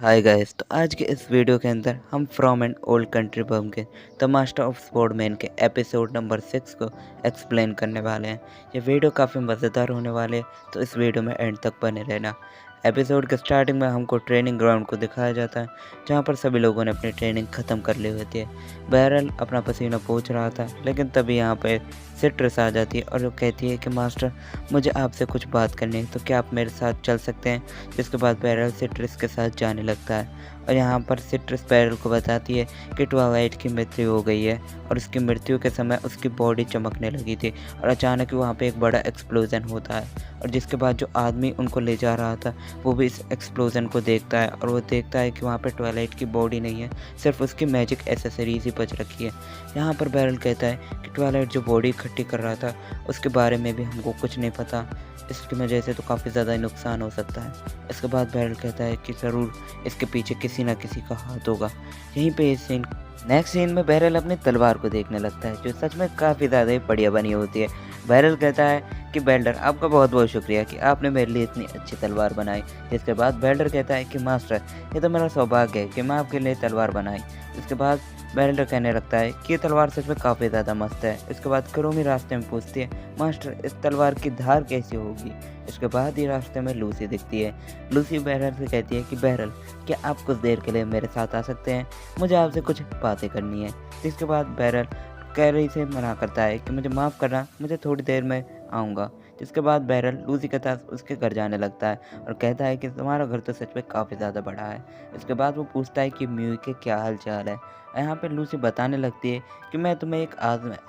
Hi guys. तो आज के इस वीडियो के अंदर हम फ्रॉम एन ओल्ड कंट्री बम के द मास्टर ऑफ स्पोर्टमैन के एपिसोड नंबर 6 को एक्सप्लेन करने वाले हैं। ये वीडियो काफ़ी मज़ेदार होने वाले है, तो इस वीडियो में एंड तक बने रहना। एपिसोड के स्टार्टिंग में हमको ट्रेनिंग ग्राउंड को दिखाया जाता है, जहाँ पर सभी लोगों ने अपनी ट्रेनिंग ख़त्म कर ली होती है। बहरहाल अपना पसीना पोंछ रहा था, लेकिन तभी यहाँ पे सिट्रस आ जाती है और वो कहती है कि मास्टर, मुझे आपसे कुछ बात करनी है, तो क्या आप मेरे साथ चल सकते हैं। जिसके बाद बैरल सिट्रस के साथ जाने लगता है और यहाँ पर सिट्रस बैरल को बताती है कि ट्वाइलाइट की मृत्यु हो गई है और उसकी मृत्यु के समय उसकी बॉडी चमकने लगी थी और अचानक वहाँ पे एक बड़ा एक्सप्लोजन होता है। और जिसके बाद जो आदमी उनको ले जा रहा था वो भी इस एक्सप्लोजन को देखता है और वो देखता है कि वहाँ पे ट्वाइलाइट की बॉडी नहीं है, सिर्फ उसकी मैजिक एसेसरीज ही बच रखी है। यहाँ पर बैरल कहता है कि ट्वाइलाइट जो बॉडी इकट्ठी कर रहा था उसके बारे में भी हमको कुछ नहीं पता, इसकी वजह से तो काफ़ी ज़्यादा नुकसान हो सकता है। इसके बाद बैरल कहता है कि ज़रूर इसके पीछे किसी ना किसी का हाथ होगा। यहीं पे इस सीन नेक्स्ट सीन में बैरल अपनी तलवार को देखने लगता है, जो सच में काफ़ी ज़्यादा ही बढ़िया बनी होती है। बैरल कहता है कि बेल्डर, आपका बहुत बहुत शुक्रिया कि आपने मेरे लिए इतनी अच्छी तलवार बनाई। इसके बाद बेल्डर कहता है कि मास्टर, ये तो मेरा सौभाग्य है कि मैं आपके लिए तलवार बनाई। इसके बाद बेल्डर कहने लगता है कि ये तलवार सच में काफ़ी ज़्यादा मस्त है। इसके बाद क्रोमी रास्ते में पूछती है, मास्टर इस तलवार की धार कैसी होगी। इसके बाद ही रास्ते में लूसी दिखती है। लूसी बहरल से कहती है कि बहरल, क्या आप कुछ देर के लिए मेरे साथ आ सकते हैं, मुझे आपसे कुछ बातें करनी है। इसके बाद बहरल कैरी से मना करता है कि मुझे माफ़ करना, मुझे थोड़ी देर में आऊँगा। जिसके बाद बहरल लूसी के साथ उसके घर जाने लगता है और कहता है कि तुम्हारा घर तो सच में काफ़ी ज़्यादा बड़ा है। इसके बाद वो पूछता है कि म्यू के क्या हाल चाल है। यहाँ पे लूसी बताने लगती है कि मैं तुम्हें एक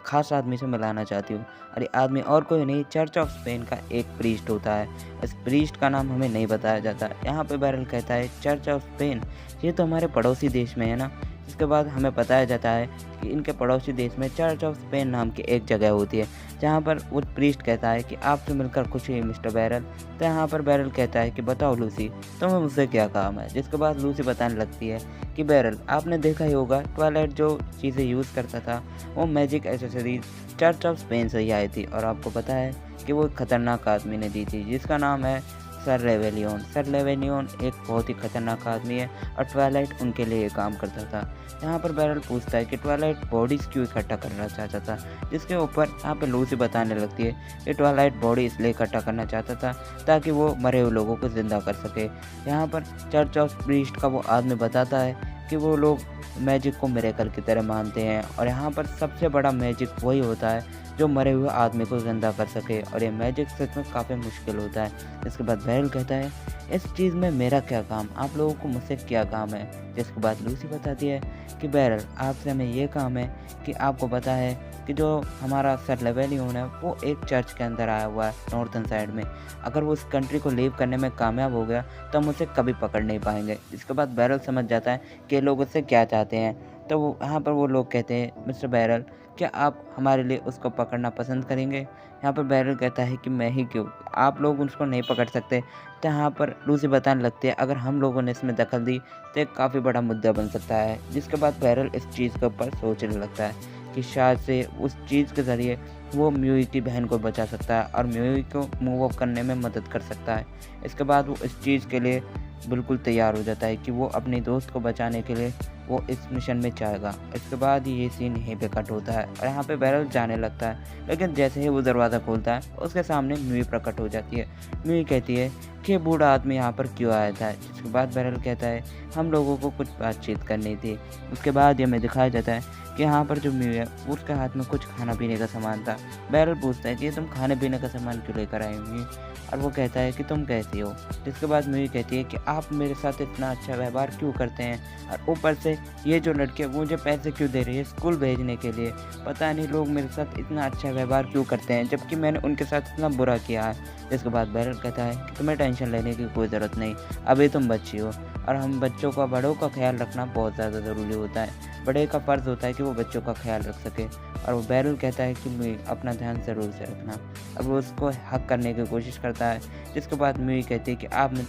खास आदमी से मिलाना चाहती हूँ और ये आदमी और कोई नहीं, चर्च ऑफ स्पेन का एक प्रीस्ट होता है। इस प्रीस्ट का नाम हमें नहीं बताया जाता। यहाँ पे बैरल कहता है चर्च ऑफ स्पेन, ये तो हमारे पड़ोसी देश में है ना। इसके बाद हमें बताया जाता है कि इनके पड़ोसी देश में चर्च ऑफ स्पेन नाम की एक जगह होती है, जहाँ पर वो प्रीस्ट कहता है कि आपसे मिलकर खुशी है मिस्टर बैरल। तो यहाँ पर बैरल कहता है कि बताओ लूसी, तुम्हें मुझसे क्या काम है। जिसके बाद लूसी बताने लगती है कि बैरल, आपने देखा ही होगा ट्वाइलाइट जो चीज़ें यूज़ करता था वो magic accessories church of Spain से ही आई थी, और आपको पता है कि वो खतरनाक आदमी ने दी थी जिसका नाम है सर रेवेलियन। सर रेवेलियन एक बहुत ही खतरनाक आदमी है और ट्वाइलाइट उनके लिए काम करता था। यहाँ पर बैरल पूछता है कि ट्वाइलाइट बॉडीज़ क्यों इकट्ठा करना चाहता था, जिसके ऊपर यहाँ पे लूसी बताने लगती है कि ट्वाइलाइट बॉडी इसलिए इकट्ठा करना चाहता था ताकि वो मरे हुए लोगों को ज़िंदा कर सके। यहाँ पर चर्च ऑफ प्रीस्ट का वो आदमी बताता है कि वो लोग मैजिक को मिरेकल की तरह मानते हैं और यहाँ पर सबसे बड़ा मैजिक वही होता है जो मरे हुए आदमी को ज़िंदा कर सके, और ये मैजिक सच में काफ़ी मुश्किल होता है। इसके बाद बैरल कहता है इस चीज़ में मेरा क्या काम, आप लोगों को मुझसे क्या काम है। जिसके बाद लूसी बताती है कि बैरल, आपसे हमें ये काम है कि आपको पता है कि जो हमारा सर लेवेलियन है वो एक चर्च के अंदर आया हुआ है नॉर्थन साइड में। अगर वो उस कंट्री को लीव करने में कामयाब हो गया तो हम उसे कभी पकड़ नहीं पाएंगे। इसके बाद बैरल समझ जाता है कि ये लोग उससे क्या चाहते हैं। तो वो यहाँ पर वो लोग कहते हैं मिस्टर बैरल, क्या आप हमारे लिए उसको पकड़ना पसंद करेंगे। यहाँ पर बैरल कहता है कि मैं ही क्यों, आप लोग उसको नहीं पकड़ सकते। तो यहाँ पर लूसी बताने लगती है अगर हम लोगों ने इसमें दखल दी तो एक काफ़ी बड़ा मुद्दा बन सकता है। जिसके बाद बैरल इस चीज़ के ऊपर सोचने लगता है कि शायद से उस चीज़ के ज़रिए वो म्यूई की बहन को बचा सकता है और म्यूई को मूव ऑफ करने में मदद कर सकता है। इसके बाद वो इस चीज़ के लिए बिल्कुल तैयार हो जाता है कि वो अपने दोस्त को बचाने के लिए वो इस मिशन में जाएगा। इसके बाद ये सीन यहीं पे कट होता है और यहाँ पे बैरल जाने लगता है, लेकिन जैसे ही वो दरवाज़ा खोलता है उसके सामने म्यूई प्रकट हो जाती है। म्यूई कहती है कि बूढ़ा आदमी यहाँ पर क्यों आया था। जिसके बाद बैरल कहता है हम लोगों को कुछ बातचीत करनी थी। उसके बाद ये हमें दिखाया जाता है कि यहाँ पर जो म्यूई है उसके हाथ में कुछ खाना पीने का सामान था। बैरल पूछता है कि तुम खाने पीने का सामान क्यों लेकर आई हुई, और वो कहता है कि तुम कैसी हो। जिसके बाद म्यूई कहती है कि आप मेरे साथ इतना अच्छा व्यवहार क्यों करते हैं, और ऊपर से ये जो लड़के मुझे पैसे क्यों दे रही है स्कूल भेजने के लिए, पता नहीं लोग मेरे साथ इतना अच्छा व्यवहार क्यों करते हैं जबकि मैंने उनके साथ इतना बुरा किया है। इसके बाद बैरल कहता है कि तुम्हें टेंशन लेने की कोई ज़रूरत नहीं, अभी तुम बच्ची हो और हम बच्चों का बड़ों का ख्याल रखना बहुत ज़्यादा ज़रूरी होता है। बड़े का फ़र्ज़ होता है कि वो बच्चों का ख्याल रख सके। और वो बैरल कहता है कि म्यूई अपना ध्यान ज़रूर से रखना। अब वो उसको हक करने की कोशिश करता है। जिसके बाद म्यूई कहती है कि आपने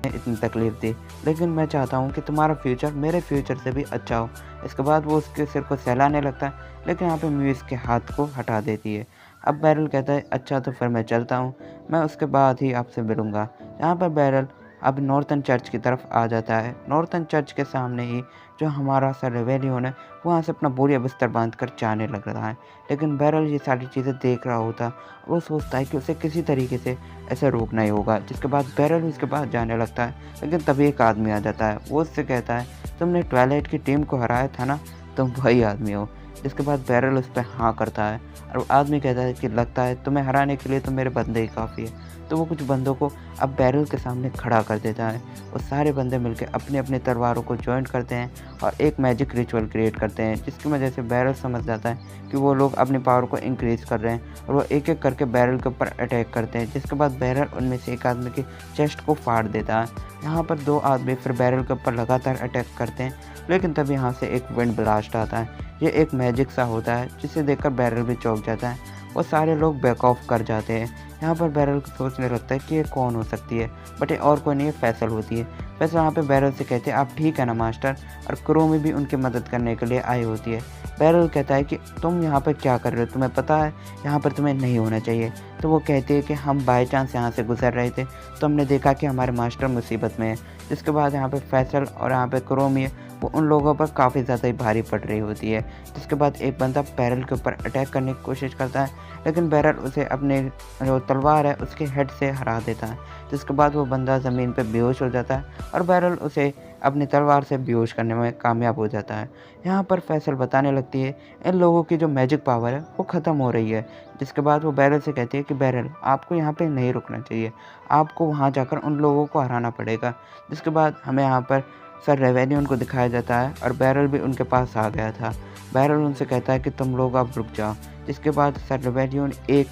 इतनी तकलीफ़ दी, लेकिन मैं चाहता हूँ कि तुम्हारा फ्यूचर मेरे फ्यूचर से भी अच्छा हो। इसके बाद वो उसके सिर को सहलाने लगता है, लेकिन यहाँ पे म्यूई इसके हाथ को हटा देती है। अब बैरल कहता है अच्छा तो फिर मैं चलता हूँ, मैं उसके बाद ही आपसे मिलूँगा। यहाँ पर बैरल अब नॉर्थन चर्च की तरफ आ जाता है। नॉर्थन चर्च के सामने ही जो हमारा सर रेवेलियोन है, वहाँ से अपना बोरिया बिस्तर बांध कर जाने लग रहा है। लेकिन बैरल ये सारी चीज़ें देख रहा होता, वो सोचता है कि उसे किसी तरीके से ऐसे रोकना ही होगा। जिसके बाद बैरल उसके पास जाने लगता है, लेकिन तभी एक आदमी आ जाता है। वो उससे कहता है, तुमने ट्वाइलाइट की टीम को हराया था ना, तुम वही आदमी हो। जिसके बाद बैरल उस पर हाँ करता है और वो आदमी कहता है कि लगता है तुम्हें हराने के लिए तो मेरे बंदे ही काफ़ी है। तो वो कुछ बंदों को अब बैरल के सामने खड़ा कर देता है और सारे बंदे मिलकर अपनी अपनी तलवारों को जॉइंट करते हैं और एक मैजिक रिचुअल क्रिएट करते हैं, जिसकी वजह से बैरल समझ जाता है कि वो लोग अपनी पावर को इंक्रीज कर रहे हैं और वो एक एक करके बैरल के ऊपर अटैक करते हैं। जिसके बाद बैरल उनमें से एक आदमी की चेस्ट को फाड़ देता है। यहाँ पर दो आदमी फिर बैरल के ऊपर लगातार अटैक करते हैं, लेकिन तब यहाँ से एक विंड ब्लास्ट आता है। ये एक मैजिक सा होता है जिसे देखकर बैरल भी चौंक जाता है और सारे लोग बैक ऑफ कर जाते हैं। यहाँ पर बैरल सोचने लगता है कि ये कौन हो सकती है, बट ये और कोई नहीं, फैसल होती है। फैसल यहाँ पे बैरल से कहते हैं आप ठीक है ना मास्टर, और क्रोमी भी उनकी मदद करने के लिए आई होती है। बैरल कहता है कि तुम यहाँ पर क्या कर रहे हो, तुम्हें पता है यहाँ पर तुम्हें नहीं होना चाहिए। तो वो कहते हैं कि हम बाई चांस यहाँ से गुजर रहे थे तो हमने देखा कि हमारे मास्टर मुसीबत में है। जिसके बाद यहाँ पे फैसल और यहाँ पे क्रोमी है, वो उन लोगों पर काफ़ी ज़्यादा ही भारी पड़ रही होती है। जिसके बाद एक बंदा बैरल के ऊपर अटैक करने की कोशिश करता है, लेकिन बैरल उसे अपने जो तलवार है उसके हेड से हरा देता है। जिसके बाद वो बंदा ज़मीन पे बेहोश हो जाता है और बैरल उसे अपनी तलवार से बेहोश करने में कामयाब हो जाता है। यहाँ पर फैसल बताने लगती है इन लोगों की जो मैजिक पावर है वो ख़त्म हो रही है। जिसके बाद वो बैरल से कहती है कि बैरल आपको यहाँ पे नहीं रुकना चाहिए, आपको वहाँ जाकर उन लोगों को हराना पड़ेगा। जिसके बाद हमें यहाँ पर सर रेवेलियोन को दिखाया जाता है और बैरल भी उनके पास आ गया था। बैरल उनसे कहता है कि तुम लोग अब रुक जाओ। जिसके बाद सर रेवेलियोन एक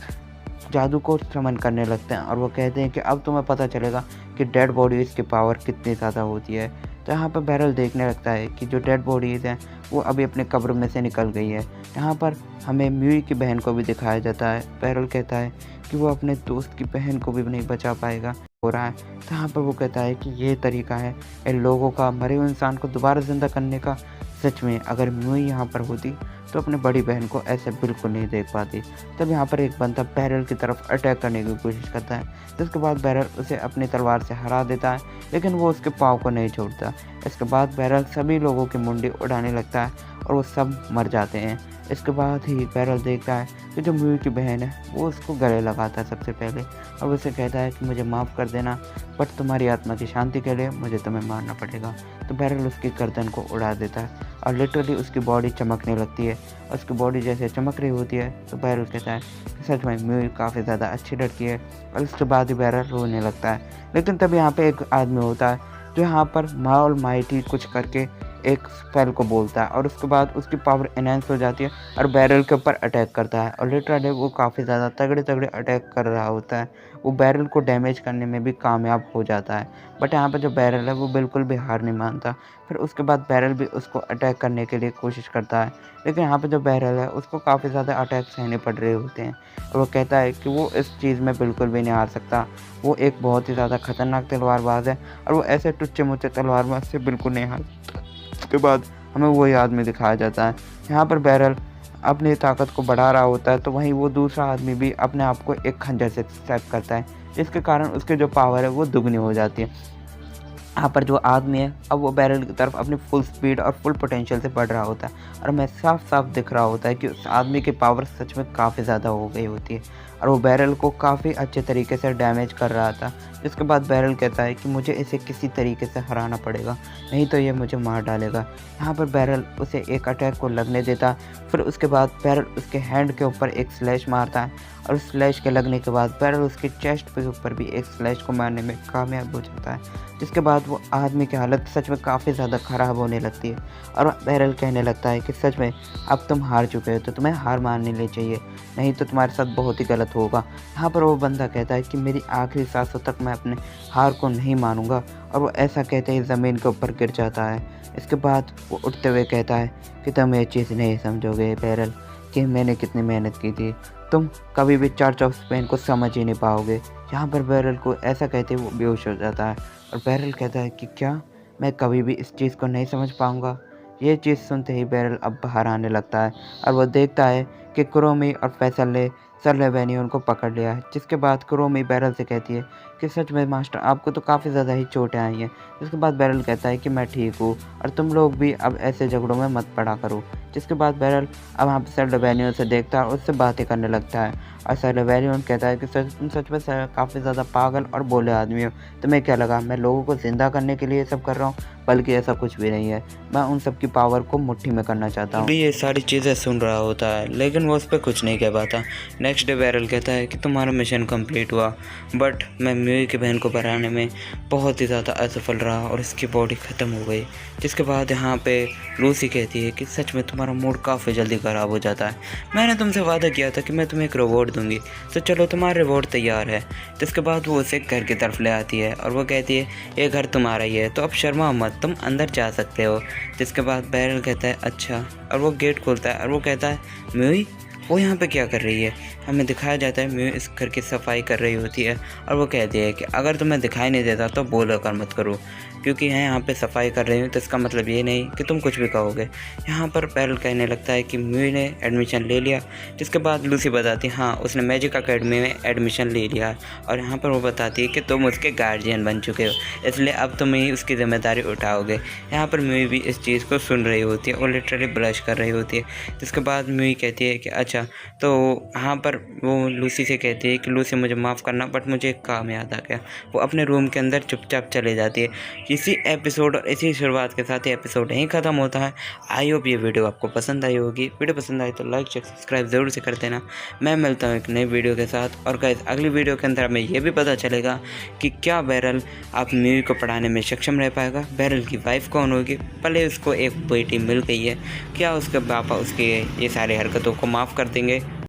जादू को समन करने लगते हैं और वो कहते हैं कि अब तुम्हें पता चलेगा कि डेड बॉडीज़ की पावर कितनी ज़्यादा होती है। तो यहाँ पर बैरल देखने लगता है कि जो डेड बॉडीज़ हैं वो अभी अपने कब्र में से निकल गई है। यहाँ पर हमें म्यूई की बहन को भी दिखाया जाता है। बैरल कहता है कि वो अपने दोस्त की बहन को भी नहीं बचा पाएगा हो रहा है। तो यहाँ पर वो कहता है कि ये तरीका है इन लोगों का मरे हुए इंसान को दोबारा ज़िंदा करने का। सच में अगर म्यूई यहाँ पर होती तो अपनी बड़ी बहन को ऐसे बिल्कुल नहीं देख पाती। तब यहाँ पर एक बंदा बैरल की तरफ अटैक करने की कोशिश करता है, जिसके बाद बैरल उसे अपनी तलवार से हरा देता है, लेकिन वो उसके पाँव को नहीं छोड़ता। इसके बाद बैरल सभी लोगों की मुंडी उड़ाने लगता है और वो सब मर जाते हैं। इसके बाद ही बैरल देखता है कि जो म्यूई की बहन है वो उसको गले लगाता है सबसे पहले और उसे कहता है कि मुझे माफ़ कर देना, बट तुम्हारी आत्मा की शांति के लिए मुझे तुम्हें मारना पड़ेगा। तो बैरल उसकी गर्दन को उड़ा देता है और लिटरली उसकी बॉडी चमकने लगती है। और उसकी बॉडी जैसे चमक रही होती है तो बैरल कहता है कि सच में म्यूई काफ़ी ज़्यादा अच्छी लड़की है, और उसके बाद ही बैरल रोने लगता है। लेकिन तब यहाँ पे एक आदमी होता है जो यहाँ पर माल माइटी कुछ करके एक स्पेल को बोलता है और उसके बाद उसकी पावर एनहेंस हो जाती है और बैरल के ऊपर अटैक करता है। और लिटरली वो काफ़ी ज़्यादा तगड़े तगड़े अटैक कर रहा होता है। वो बैरल को डैमेज करने में भी कामयाब हो जाता है, बट यहाँ पर जो बैरल है वो बिल्कुल भी हार नहीं मानता। फिर उसके बाद बैरल भी उसको अटैक करने के लिए कोशिश करता है, लेकिन यहाँ पर जो बैरल है उसको काफ़ी ज़्यादा अटैक सहने पड़ रहे होते हैं और वो कहता है कि वो इस चीज़ में बिल्कुल भी नहीं हार सकता। वो एक बहुत ही ज़्यादा खतरनाक तलवारबाज है और वो ऐसे टुच्चे मुच्चे तलवारबाज से बिल्कुल नहीं हार सकता। उसके बाद हमें वही आदमी दिखाया जाता है। यहाँ पर बैरल अपनी ताकत को बढ़ा रहा होता है, तो वहीं वो दूसरा आदमी भी अपने आप को एक खंजर से स्ट्राइक करता है, जिसके कारण उसकी जो पावर है वो दुगनी हो जाती है। यहाँ पर जो आदमी है अब वो बैरल की तरफ अपनी फुल स्पीड और फुल पोटेंशियल से बढ़ रहा होता है और हमें साफ साफ दिख रहा होता है कि उस आदमी की पावर सच में काफ़ी ज़्यादा हो गई होती है और वो बैरल को काफ़ी अच्छे तरीके से डैमेज कर रहा था। जिसके बाद बैरल कहता है कि मुझे इसे किसी तरीके से हराना पड़ेगा, नहीं तो ये मुझे मार डालेगा। यहाँ पर बैरल उसे एक अटैक को लगने देता, फिर उसके बाद बैरल उसके हैंड के ऊपर एक स्लैश मारता है और उस स्लैश के लगने के बाद बैरल उसके चेस्ट के ऊपर भी एक स्लैश को मारने में कामयाब हो जाता है। जिसके बाद वो आदमी की हालत सच में काफ़ी ज़्यादा ख़राब होने लगती है और बैरल कहने लगता है कि सच में अब तुम हार चुके हो तो तुम्हें हार माननी ले चाहिए, नहीं तो तुम्हारे साथ बहुत ही गलत होगा। यहाँ पर वो बंदा कहता है कि मेरी आखिरी सांसों तक मैं अपने हार को नहीं मानूंगा, और वो ऐसा कहते ही ज़मीन के ऊपर गिर जाता है। इसके बाद वो उठते हुए कहता है कि तुम ये चीज़ नहीं समझोगे बैरल कि मैंने कितनी मेहनत की थी, तुम कभी भी चर्च ऑफ स्पेन को समझ ही नहीं पाओगे। यहाँ पर बैरल को ऐसा कहते वो बेहोश हो जाता है और बैरल कहता है कि क्या मैं कभी भी इस चीज़ को नहीं समझ पाऊँगा। ये चीज़ सुनते ही बैरल अब बाहर आने लगता है और वो देखता है कि क्रोमी और फैसल ने सर लेवेनियो उनको पकड़ लिया है। जिसके बाद क्रोमी बैरल से कहती है कि सच में मास्टर आपको तो काफ़ी ज़्यादा ही चोटें आई हैं। जिसके बाद बैरल कहता है कि मैं ठीक हूँ और तुम लोग भी अब ऐसे झगड़ों में मत पड़ा करो। जिसके बाद बैरल अब वहाँ पे सर लेवेनियो से देखता है और उससे बातें करने लगता है और सर लेवेनियो कहता है कि तुम सच में काफ़ी ज़्यादा पागल और भोले आदमी हो। तुम्हें क्या लगा मैं लोगों को ज़िंदा करने के लिए ये सब कर रहा हूँ? बल्कि ऐसा कुछ भी नहीं है। मैं उन सब की पावर को मुट्ठी में करना चाहता हूँ। ये सारी चीज़ें सुन रहा होता है लेकिन वो उस पर कुछ नहीं कह पाता। नेक्स्ट डे बैरल कहता है कि तुम्हारा मिशन कंप्लीट हुआ बट मैं म्यूई की बहन को बनाने में बहुत ही ज़्यादा असफल रहा और इसकी बॉडी ख़त्म हो गई। जिसके बाद यहाँ पे लूसी कहती है कि सच में तुम्हारा मूड काफ़ी जल्दी ख़राब हो जाता है। मैंने तुमसे वादा किया था कि मैं तुम्हें एक रिवॉर्ड दूंगी, तो चलो तुम्हारा रिवॉर्ड तैयार है। जिसके बाद वो उसे घर की तरफ ले आती है और वो कहती है ये घर तुम्हारा ही है तो अब शर्मा मत, तुम अंदर जा सकते हो। जिसके बाद बैरल कहता है अच्छा, और वो गेट खोलता है और वो कहता है म्यूई वो यहाँ पे क्या कर रही है। हमें दिखाया जाता है म्यूई इस घर की सफाई कर रही होती है और वो कहती है कि अगर तुम्हें दिखाई नहीं देता तो बोल कर मत करो, क्योंकि मैं यहाँ पे सफाई कर रही हूँ तो इसका मतलब ये नहीं कि तुम कुछ भी कहोगे। यहाँ पर बैरल कहने लगता है कि म्यूई ने एडमिशन ले लिया। जिसके बाद लूसी बताती है हाँ उसने मैजिक अकेडमी में एडमिशन ले लिया है और यहाँ पर वो बताती है कि तुम उसके गार्जियन बन चुके हो, इसलिए अब तुम ही उसकी जिम्मेदारी उठाओगे। यहाँ पर म्यूई भी इस चीज़ को सुन रही होती है और लिटरली ब्लश कर रही होती है। जिसके बाद म्यूई कहती है कि अच्छा, तो यहाँ पर वो लूसी से कहती है कि लूसी मुझे माफ़ करना बट मुझे एक काम याद आ गया। वो अपने रूम के अंदर चुपचाप चले जाती है। इसी एपिसोड और इसी शुरुआत के साथ ही एपिसोड यहीं ख़त्म होता है। आई होप ये वीडियो आपको पसंद आई होगी। वीडियो पसंद आई तो लाइक शेयर सब्सक्राइब ज़रूर से कर देना। मैं मिलता हूँ एक नई वीडियो के साथ और गाइस अगली वीडियो के अंदर हमें ये भी पता चलेगा कि क्या बैरल आप म्यूई को पढ़ाने में सक्षम रह पाएगा। बैरल की वाइफ कौन होगी, भले उसको एक बेटी मिल गई है, क्या उसके पापा उसके ये सारी हरकतों को माफ़ कर देंगे।